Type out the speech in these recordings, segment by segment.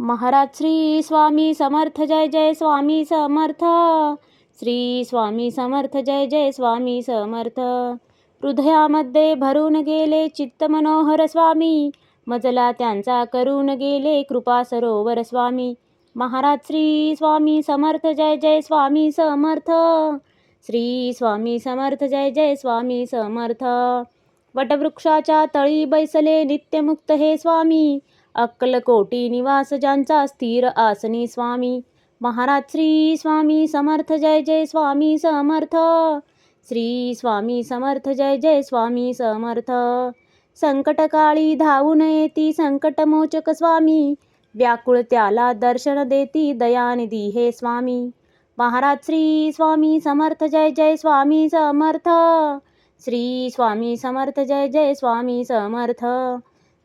महाराज श्री स्वामी समर्थ जय जय स्वामी समर्थ. श्री स्वामी समर्थ जय जय स्वामी समर्थ. हृदयामध्ये भरून गेले चित्त मनोहर स्वामी, मजला त्यांचा करून गेले कृपा सरोवर स्वामी. महाराज श्री स्वामी समर्थ जय जय स्वामी समर्थ. श्री स्वामी समर्थ जय जय स्वामी समर्थ. वटवृक्षाच्या तळी बैसले नित्यमुक्त हे स्वामी, अक्कलकोटी निवास ज्यांचा स्थिर आसनी स्वामी. महाराज श्री स्वामी समर्थ जय जय स्वामी समर्थ. श्री स्वामी समर्थ जय जय स्वामी समर्थ. संकटकाळी धावून येती संकटमोचक स्वामी, व्याकुळ त्याला दर्शन देती दयानिधी हे स्वामी. महाराज श्री स्वामी समर्थ जय जय स्वामी समर्थ. श्री स्वामी समर्थ जय जय स्वामी समर्थ.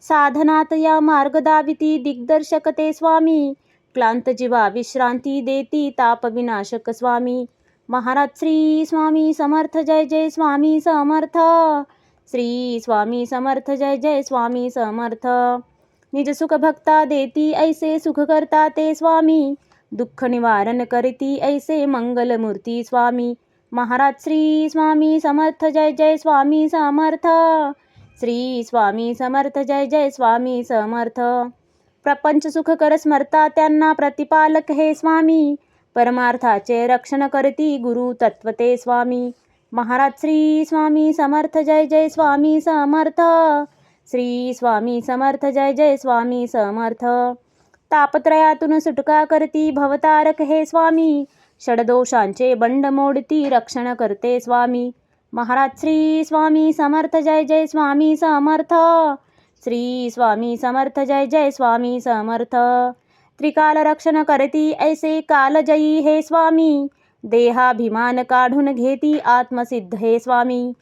साधनात या मार्ग दाविती दिग्दर्शक ते स्वामी, क्लांत जीवा विश्रांती देती ताप विनाशक स्वामी. महाराज श्री स्वामी समर्थ जय जय स्वामी समर्थ. श्री स्वामी समर्थ जय जय स्वामी समर्थ. निज सुख भक्ता देती ऐसे सुख करता ते स्वामी, दुःख निवारण करती ऐसे मंगलमूर्ती स्वामी. महाराज श्री स्वामी समर्थ जय जय स्वामी समर्थ. श्री स्वामी समर्थ जय जय स्वामी समर्थ. प्रपंच सुख कर स्मरता त्यांना प्रतिपालक हे स्वामी, परमार्थाचे रक्षण करती गुरु तत्व ते स्वामी. महाराज श्री स्वामी समर्थ जय जय स्वामी समर्थ. श्री स्वामी समर्थ जय जय स्वामी समर्थ. तापत्रयातून सुटका करती भवतारक हे स्वामी, षडदोषांचे बंड मोडती रक्षण करते स्वामी. महाराज श्री स्वामी समर्थ जय जय स्वामी समर्थ. श्री स्वामी समर्थ जय जय स्वामी समर्थ. त्रिकाल रक्षण करती ऐसे कालजयी हे स्वामी, देहाभिमान काढून घेती आत्मसिद्ध हे स्वामी.